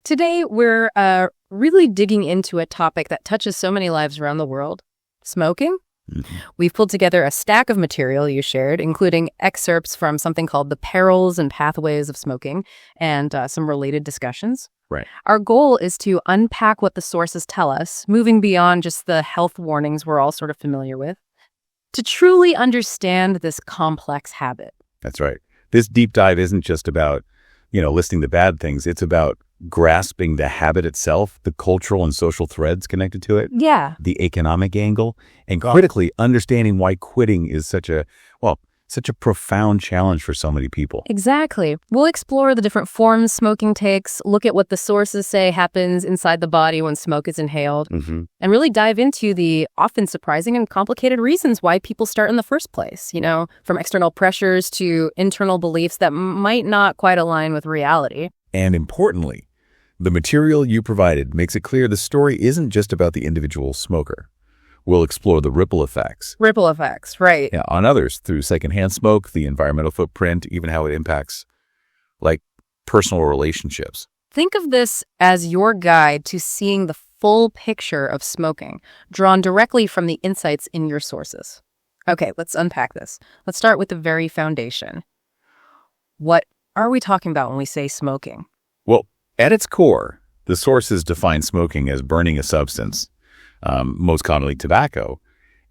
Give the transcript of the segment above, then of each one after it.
Today, we're really digging into a topic that touches so many lives around the world, smoking. We've pulled together a stack of material you shared, including excerpts from something called The Perils and Pathways of Smoking and some related discussions. Right. Our goal is to unpack what the sources tell us, moving beyond just the health warnings we're all sort of familiar with, to truly understand this complex habit. That's right. This deep dive isn't just about, listing the bad things. It's about grasping the habit itself, the cultural and social threads connected to it, Yeah. the economic angle, and critically understanding why quitting is such a profound challenge for so many people. Exactly. We'll explore the different forms smoking takes, look at what the sources say happens inside the body when smoke is inhaled, and really dive into the often surprising and complicated reasons why people start in the first place, from external pressures to internal beliefs that might not quite align with reality. And importantly, the material you provided makes it clear the story isn't just about the individual smoker. We'll explore the ripple effects. Ripple effects, right. Yeah, on others through secondhand smoke, the environmental footprint, even how it impacts, personal relationships. Think of this as your guide to seeing the full picture of smoking, drawn directly from the insights in your sources. Okay, let's unpack this. Let's start with the very foundation. What are we talking about when we say smoking? Well, at its core, the sources define smoking as burning a substance, most commonly tobacco,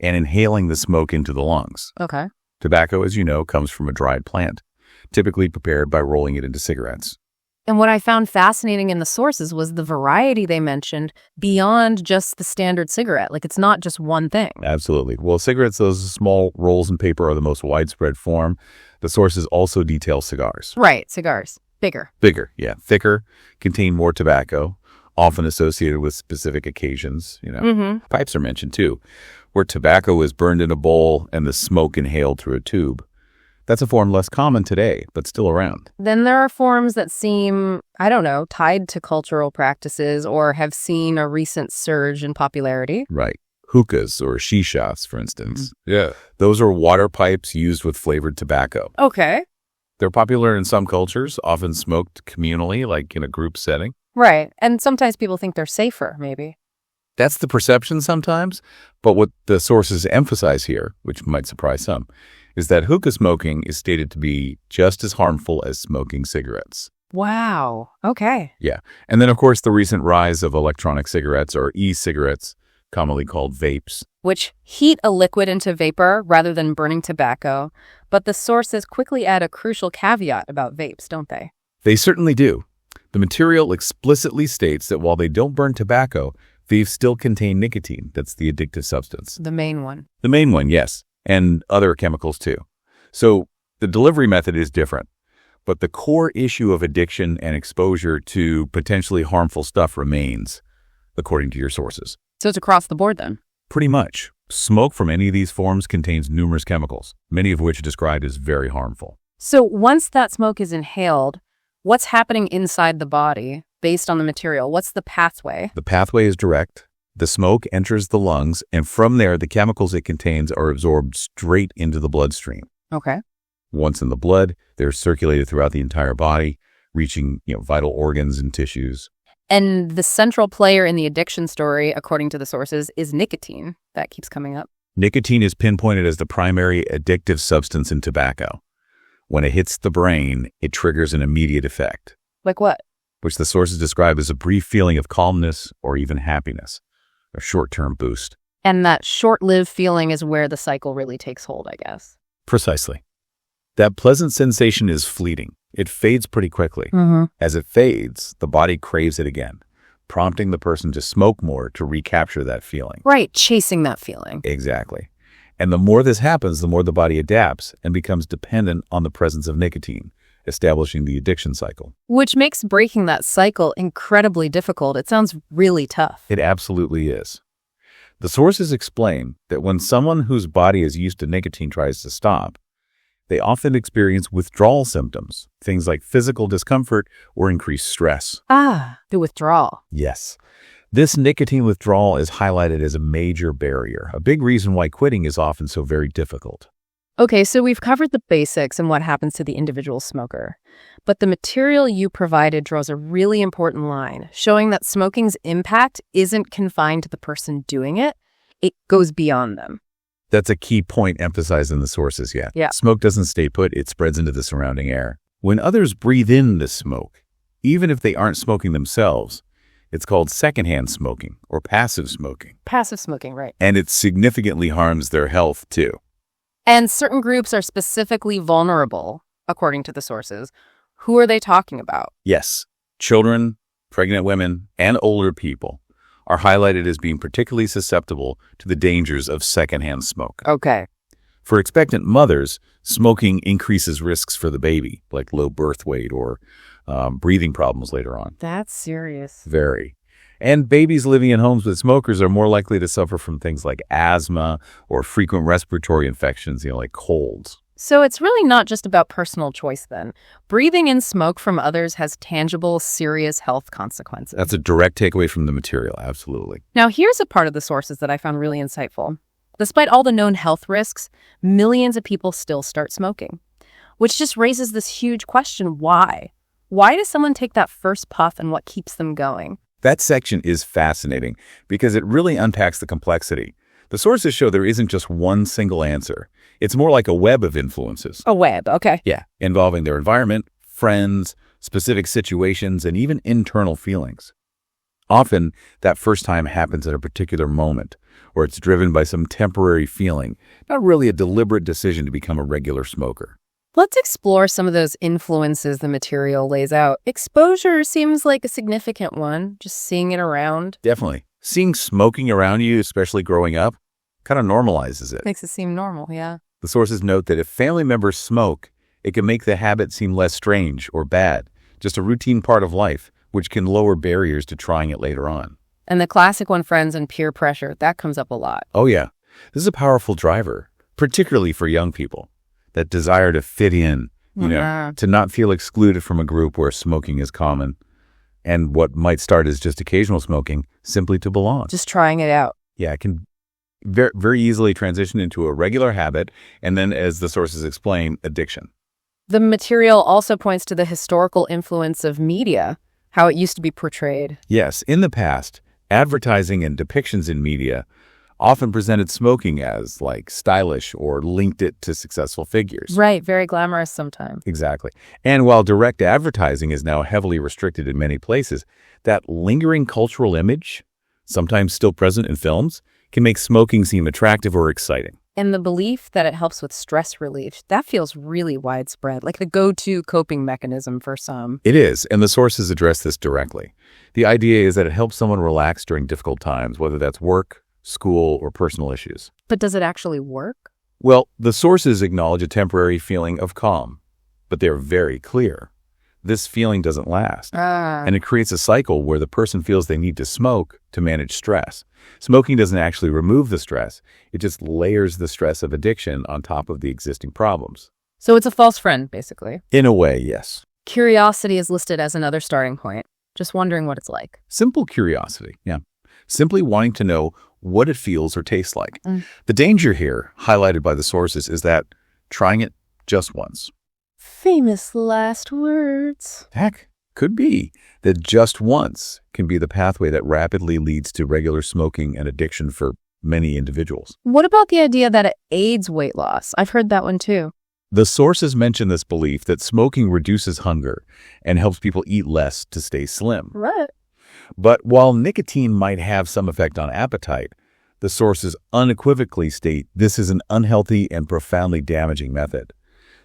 and inhaling the smoke into the lungs. Okay. Tobacco, as you know, comes from a dried plant, typically prepared by rolling it into cigarettes. And what I found fascinating in the sources was the variety they mentioned beyond just the standard cigarette. It's not just one thing. Absolutely. Well, cigarettes, those small rolls in paper, are the most widespread form. The sources also detail cigars. Right, cigars. Bigger, yeah. Thicker, contain more tobacco, often associated with specific occasions. Pipes are mentioned too, where tobacco is burned in a bowl and the smoke inhaled through a tube. That's a form less common today, but still around. Then there are forms that seem, tied to cultural practices or have seen a recent surge in popularity. Right. Hookahs or shishas, for instance. Yeah. Those are water pipes used with flavored tobacco. Okay. They're popular in some cultures, often smoked communally, like in a group setting. Right. And sometimes people think they're safer, maybe. That's the perception sometimes, but what the sources emphasize here, which might surprise some, is that hookah smoking is stated to be just as harmful as smoking cigarettes. Wow. Okay. Yeah. And then, of course, the recent rise of electronic cigarettes or e-cigarettes, commonly called vapes. Which heat a liquid into vapor rather than burning tobacco. But the sources quickly add a crucial caveat about vapes, don't they? They certainly do. The material explicitly states that while they don't burn tobacco, vapes still contain nicotine. That's the addictive substance. The main one. The main one, yes. And other chemicals too. So the delivery method is different. But the core issue of addiction and exposure to potentially harmful stuff remains, according to your sources. So it's across the board then? Pretty much. Smoke from any of these forms contains numerous chemicals, many of which are described as very harmful. So once that smoke is inhaled, what's happening inside the body based on the material? What's the pathway? The pathway is direct. The smoke enters the lungs, and from there, the chemicals it contains are absorbed straight into the bloodstream. Okay. Once in the blood, they're circulated throughout the entire body, reaching vital organs and tissues. And the central player in the addiction story, according to the sources, is nicotine. That keeps coming up. Nicotine is pinpointed as the primary addictive substance in tobacco. When it hits the brain, it triggers an immediate effect. Like what? Which the sources describe as a brief feeling of calmness or even happiness, a short-term boost. And that short-lived feeling is where the cycle really takes hold, I guess. Precisely. That pleasant sensation is fleeting. It fades pretty quickly. As it fades, the body craves it again, prompting the person to smoke more to recapture that feeling. Right, chasing that feeling. Exactly. And the more this happens, the more the body adapts and becomes dependent on the presence of nicotine, establishing the addiction cycle. Which makes breaking that cycle incredibly difficult. It sounds really tough. It absolutely is. The sources explain that when someone whose body is used to nicotine tries to stop, they often experience withdrawal symptoms, things like physical discomfort or increased stress. The withdrawal. Yes. This nicotine withdrawal is highlighted as a major barrier, a big reason why quitting is often so very difficult. Okay, so we've covered the basics and what happens to the individual smoker. But the material you provided draws a really important line, showing that smoking's impact isn't confined to the person doing it. It goes beyond them. That's a key point emphasized in the sources, Yeah. Smoke doesn't stay put, it spreads into the surrounding air. When others breathe in the smoke, even if they aren't smoking themselves, it's called secondhand smoking or passive smoking. Passive smoking, right. And it significantly harms their health, too. And certain groups are specifically vulnerable, according to the sources. Who are they talking about? Yes, children, pregnant women, and older people are highlighted as being particularly susceptible to the dangers of secondhand smoke. Okay. For expectant mothers, smoking increases risks for the baby, like low birth weight or breathing problems later on. That's serious. Very. And babies living in homes with smokers are more likely to suffer from things like asthma or frequent respiratory infections, like colds. So it's really not just about personal choice then. Breathing in smoke from others has tangible, serious health consequences. That's a direct takeaway from the material, absolutely. Now, here's a part of the sources that I found really insightful. Despite all the known health risks, millions of people still start smoking, which just raises this huge question, why? Why does someone take that first puff and what keeps them going? That section is fascinating because it really unpacks the complexity. The sources show there isn't just one single answer. It's more like a web of influences. A web, okay. Yeah, involving their environment, friends, specific situations, and even internal feelings. Often, that first time happens at a particular moment, or it's driven by some temporary feeling, not really a deliberate decision to become a regular smoker. Let's explore some of those influences the material lays out. Exposure seems like a significant one, just seeing it around. Definitely. Seeing smoking around you, especially growing up, kind of normalizes it. Makes it seem normal, yeah. The sources note that if family members smoke, it can make the habit seem less strange or bad, just a routine part of life, which can lower barriers to trying it later on. And the classic one, friends and peer pressure, that comes up a lot. Oh yeah, this is a powerful driver, particularly for young people. That desire to fit in, to not feel excluded from a group where smoking is common, and what might start as just occasional smoking, simply to belong. Just trying it out. Yeah, it can very, very easily transition into a regular habit, and then, as the sources explain, addiction. The material also points to the historical influence of media, how it used to be portrayed. Yes, in the past, advertising and depictions in media often presented smoking as, like, stylish or linked it to successful figures. Right, very glamorous sometimes. Exactly. And while direct advertising is now heavily restricted in many places, that lingering cultural image, sometimes still present in films, can make smoking seem attractive or exciting. And the belief that it helps with stress relief, that feels really widespread, like the go-to coping mechanism for some. It is, and the sources address this directly. The idea is that it helps someone relax during difficult times, whether that's work, school, or personal issues. But does it actually work? Well, the sources acknowledge a temporary feeling of calm, but they're very clear. This feeling doesn't last, and it creates a cycle where the person feels they need to smoke to manage stress. Smoking doesn't actually remove the stress, it just layers the stress of addiction on top of the existing problems. So it's a false friend, basically. In a way, yes. Curiosity is listed as another starting point. Just wondering what it's like. Simple curiosity, yeah. Simply wanting to know what it feels or tastes like. The danger here, highlighted by the sources, is that trying it just once. Famous last words. Heck, could be that just once can be the pathway that rapidly leads to regular smoking and addiction for many individuals. What about the idea that it aids weight loss? I've heard that one too. The sources mention this belief that smoking reduces hunger and helps people eat less to stay slim. Right. But while nicotine might have some effect on appetite, the sources unequivocally state this is an unhealthy and profoundly damaging method.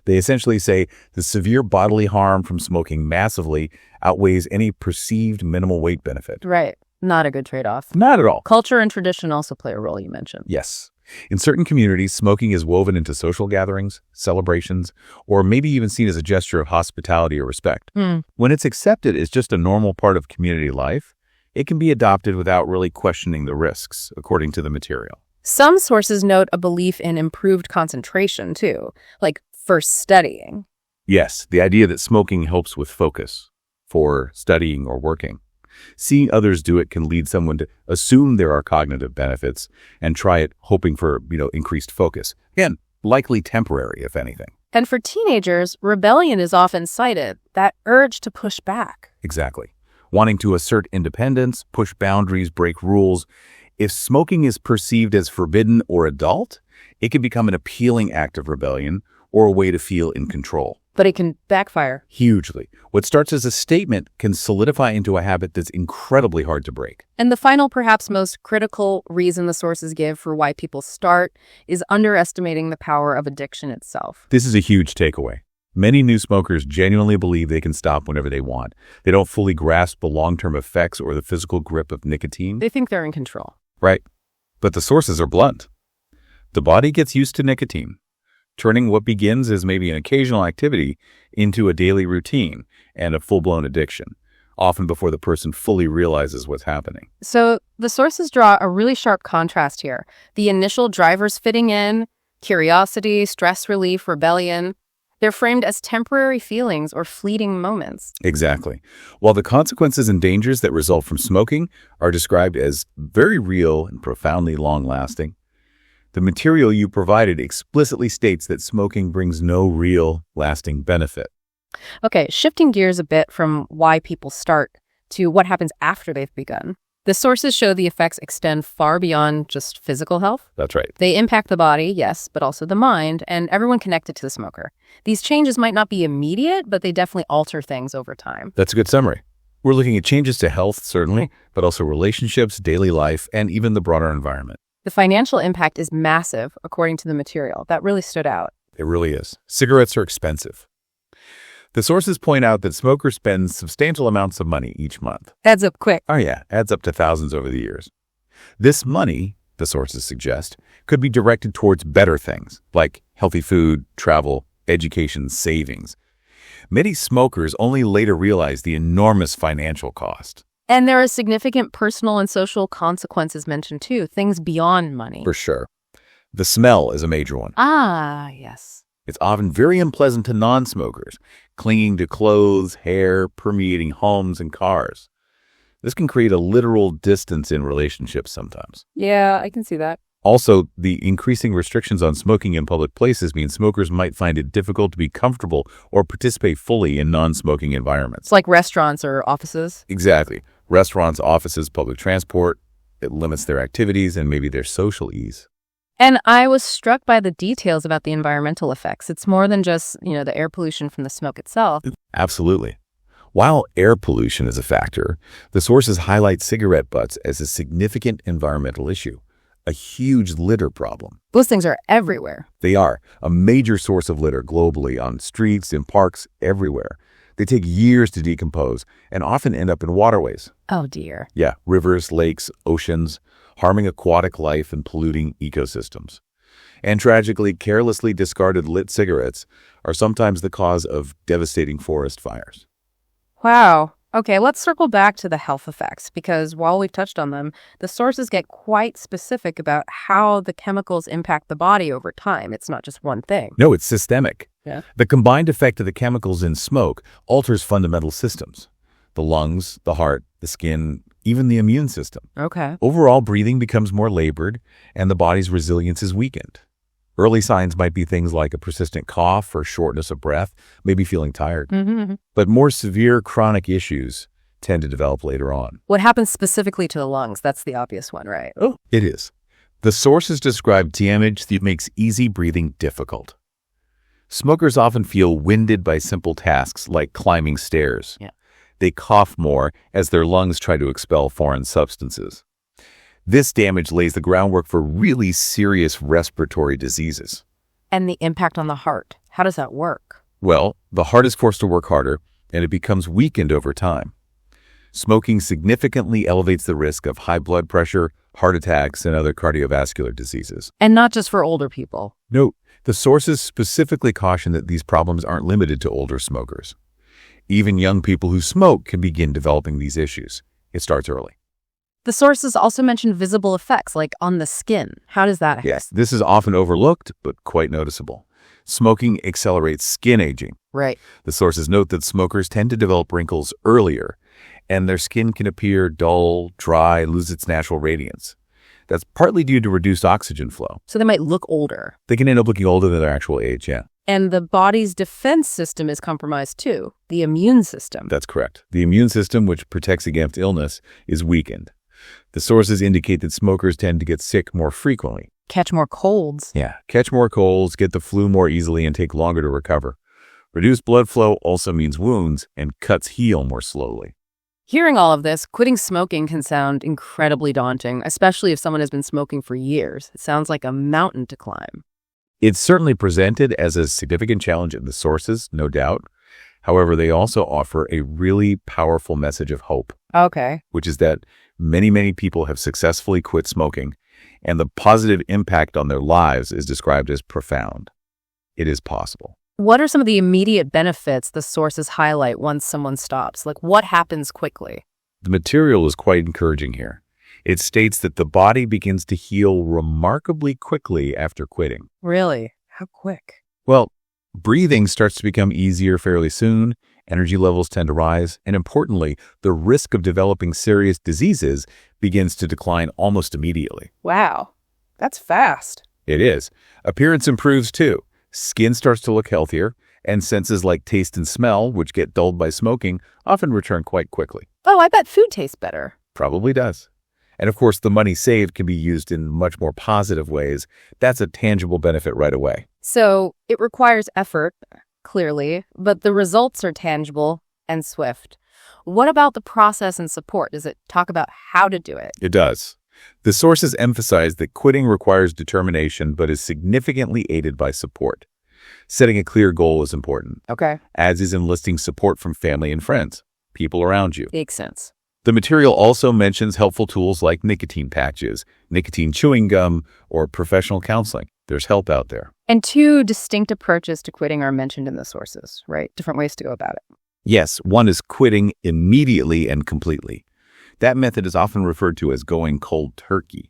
They essentially say the severe bodily harm from smoking massively outweighs any perceived minimal weight benefit. Right. Not a good trade-off. Not at all. Culture and tradition also play a role, you mentioned. Yes. In certain communities, smoking is woven into social gatherings, celebrations, or maybe even seen as a gesture of hospitality or respect. When it's accepted as just a normal part of community life, it can be adopted without really questioning the risks, according to the material. Some sources note a belief in improved concentration, too, like for studying. Yes, the idea that smoking helps with focus for studying or working. Seeing others do it can lead someone to assume there are cognitive benefits and try it hoping for, increased focus. Again, likely temporary, if anything. And for teenagers, rebellion is often cited, that urge to push back. Exactly. Wanting to assert independence, push boundaries, break rules. If smoking is perceived as forbidden or adult, it can become an appealing act of rebellion or a way to feel in control. But it can backfire. Hugely. What starts as a statement can solidify into a habit that's incredibly hard to break. And the final, perhaps most critical reason the sources give for why people start is underestimating the power of addiction itself. This is a huge takeaway. Many new smokers genuinely believe they can stop whenever they want. They don't fully grasp the long-term effects or the physical grip of nicotine. They think they're in control. Right. But the sources are blunt. The body gets used to nicotine, turning what begins as maybe an occasional activity into a daily routine and a full-blown addiction, often before the person fully realizes what's happening. So the sources draw a really sharp contrast here. The initial drivers fitting in, curiosity, stress relief, rebellion, they're framed as temporary feelings or fleeting moments. Exactly. While the consequences and dangers that result from smoking are described as very real and profoundly long-lasting, the material you provided explicitly states that smoking brings no real, lasting benefit. Okay, shifting gears a bit from why people start to what happens after they've begun. The sources show the effects extend far beyond just physical health. That's right. They impact the body, yes, but also the mind and everyone connected to the smoker. These changes might not be immediate, but they definitely alter things over time. That's a good summary. We're looking at changes to health, certainly, but also relationships, daily life, and even the broader environment. The financial impact is massive, according to the material. That really stood out. It really is. Cigarettes are expensive. The sources point out that smokers spend substantial amounts of money each month. Adds up quick. Oh yeah, adds up to thousands over the years. This money, the sources suggest, could be directed towards better things, like healthy food, travel, education, savings. Many smokers only later realize the enormous financial cost. And there are significant personal and social consequences mentioned too, things beyond money. For sure. The smell is a major one. Ah, yes. It's often very unpleasant to non-smokers, clinging to clothes, hair, permeating homes and cars. This can create a literal distance in relationships sometimes. Yeah, I can see that. Also, the increasing restrictions on smoking in public places mean smokers might find it difficult to be comfortable or participate fully in non-smoking environments. It's like restaurants or offices. Exactly. Restaurants, offices, public transport. It limits their activities and maybe their social ease. And I was struck by the details about the environmental effects. It's more than just, the air pollution from the smoke itself. Absolutely. While air pollution is a factor, the sources highlight cigarette butts as a significant environmental issue, a huge litter problem. Those things are everywhere. They are a major source of litter globally on streets, in parks, everywhere. They take years to decompose and often end up in waterways. Oh, dear. Yeah, rivers, lakes, oceans, harming aquatic life and polluting ecosystems. And tragically, carelessly discarded lit cigarettes are sometimes the cause of devastating forest fires. Wow. Okay, let's circle back to the health effects, because while we've touched on them, the sources get quite specific about how the chemicals impact the body over time. It's not just one thing. No, it's systemic. Yeah. The combined effect of the chemicals in smoke alters fundamental systems. The lungs, the heart, the skin, even the immune system. Okay. Overall, breathing becomes more labored, and the body's resilience is weakened. Early signs might be things like a persistent cough or shortness of breath, maybe feeling tired. Mm-hmm. But more severe chronic issues tend to develop later on. What happens specifically to the lungs? That's the obvious one, right? Oh, it is. The sources describe damage that makes easy breathing difficult. Smokers often feel winded by simple tasks like climbing stairs. Yeah. They cough more as their lungs try to expel foreign substances. This damage lays the groundwork for really serious respiratory diseases. And the impact on the heart. How does that work? Well, the heart is forced to work harder, and it becomes weakened over time. Smoking significantly elevates the risk of high blood pressure, heart attacks, and other cardiovascular diseases. And not just for older people. Note, the sources specifically caution that these problems aren't limited to older smokers. Even young people who smoke can begin developing these issues. It starts early. The sources also mention visible effects, like on the skin. How does that happen? Yes, this is often overlooked, but quite noticeable. Smoking accelerates skin aging. Right. The sources note that smokers tend to develop wrinkles earlier, and their skin can appear dull, dry, lose its natural radiance. That's partly due to reduced oxygen flow. So they might look older. They can end up looking older than their actual age, yeah. And the body's defense system is compromised too, the immune system. That's correct. The immune system, which protects against illness, is weakened. The sources indicate that smokers tend to get sick more frequently. Catch more colds. Yeah, catch more colds, get the flu more easily, and take longer to recover. Reduced blood flow also means wounds, and cuts heal more slowly. Hearing all of this, quitting smoking can sound incredibly daunting, especially if someone has been smoking for years. It sounds like a mountain to climb. It's certainly presented as a significant challenge in the sources, no doubt. However, they also offer a really powerful message of hope. Okay. Which is that many people have successfully quit smoking, and the positive impact on their lives is described as profound. It is possible. What are some of the immediate benefits the sources highlight once someone stops? Like, what happens quickly? The material is quite encouraging here. It states that the body begins to heal remarkably quickly after quitting. Really? How quick? Well, breathing starts to become easier fairly soon, energy levels tend to rise, and importantly, the risk of developing serious diseases begins to decline almost immediately. Wow, that's fast. It is. Appearance improves too. Skin starts to look healthier, and senses like taste and smell, which get dulled by smoking, often return quite quickly. Oh, I bet food tastes better. Probably does. And of course, the money saved can be used in much more positive ways. That's a tangible benefit right away. So it requires effort, clearly, but the results are tangible and swift. What about the process and support? Does it talk about how to do it? It does. The sources emphasize that quitting requires determination, but is significantly aided by support. Setting a clear goal is important. Okay. As is enlisting support from family and friends, people around you. Makes sense. The material also mentions helpful tools like nicotine patches, nicotine chewing gum, or professional counseling. There's help out there. And two distinct approaches to quitting are mentioned in the sources, right? Different ways to go about it. Yes, one is quitting immediately and completely. That method is often referred to as going cold turkey.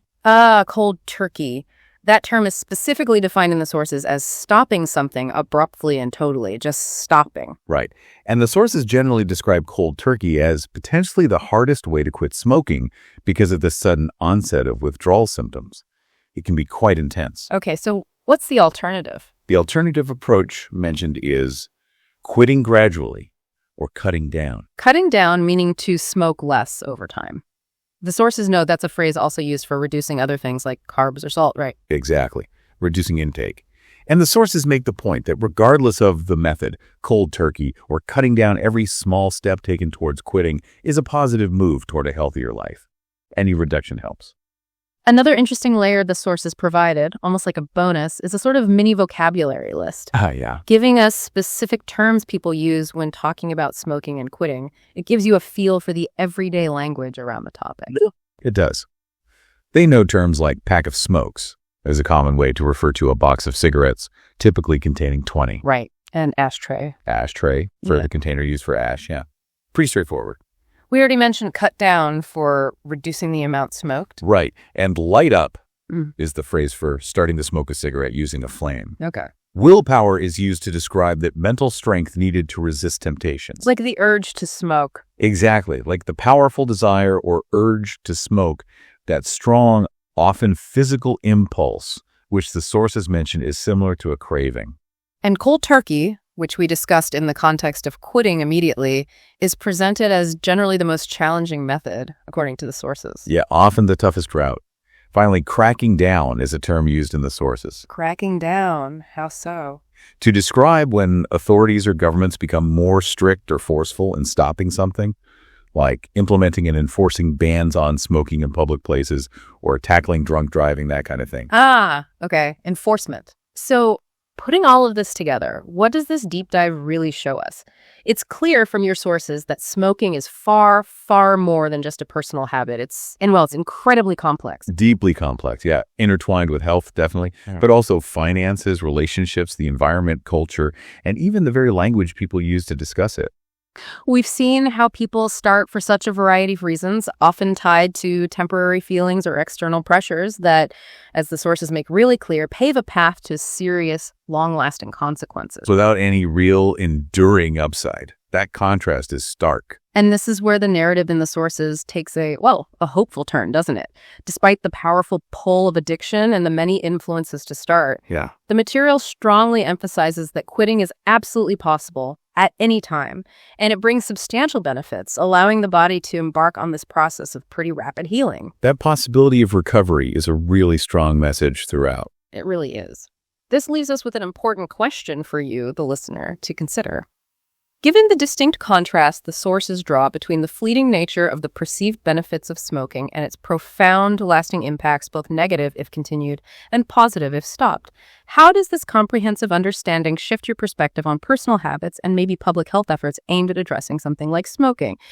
Cold turkey. That term is specifically defined in the sources as stopping something abruptly and totally, just stopping. Right. And the sources generally describe cold turkey as potentially the hardest way to quit smoking because of the sudden onset of withdrawal symptoms. It can be quite intense. Okay, so what's the alternative? The alternative approach mentioned is quitting gradually or cutting down. Cutting down meaning to smoke less over time. The sources know that's a phrase also used for reducing other things like carbs or salt, right? Exactly. Reducing intake. And the sources make the point that regardless of the method, cold turkey or cutting down every small step taken towards quitting is a positive move toward a healthier life. Any reduction helps. Another interesting layer the sources provided, almost like a bonus, is a sort of mini vocabulary list. Yeah. Giving us specific terms people use when talking about smoking and quitting. It gives you a feel for the everyday language around the topic. It does. They know terms like pack of smokes as a common way to refer to a box of cigarettes, typically containing 20. Right. And ashtray. Ashtray for the container used for ash, yeah. Pretty straightforward. We already mentioned cut down for reducing the amount smoked. Right. And light up is the phrase for starting to smoke a cigarette using a flame. Okay. Willpower is used to describe that mental strength needed to resist temptations. Like the urge to smoke. Exactly. Like the powerful desire or urge to smoke, that strong, often physical impulse, which the sources mention is similar to a craving. And cold turkey, which we discussed in the context of quitting immediately, is presented as generally the most challenging method, according to the sources. Yeah, often the toughest route. Finally, cracking down is a term used in the sources. Cracking down? How so? To describe when authorities or governments become more strict or forceful in stopping something, like implementing and enforcing bans on smoking in public places or tackling drunk driving, that kind of thing. Okay. Enforcement. So, putting all of this together, what does this deep dive really show us? It's clear from your sources that smoking is far, far more than just a personal habit. It's incredibly complex. Deeply complex, yeah. Intertwined with health, definitely. Yeah. But also finances, relationships, the environment, culture, and even the very language people use to discuss it. We've seen how people start for such a variety of reasons, often tied to temporary feelings or external pressures that, as the sources make really clear, pave a path to serious, long-lasting consequences. Without any real enduring upside. That contrast is stark. And this is where the narrative in the sources takes a hopeful turn, doesn't it? Despite the powerful pull of addiction and the many influences to start. Yeah. The material strongly emphasizes that quitting is absolutely possible at any time, and it brings substantial benefits, allowing the body to embark on this process of pretty rapid healing. That possibility of recovery is a really strong message throughout. It really is. This leaves us with an important question for you, the listener, to consider. Given the distinct contrast the sources draw between the fleeting nature of the perceived benefits of smoking and its profound, lasting impacts, both negative if continued and positive if stopped, how does this comprehensive understanding shift your perspective on personal habits and maybe public health efforts aimed at addressing something like smoking?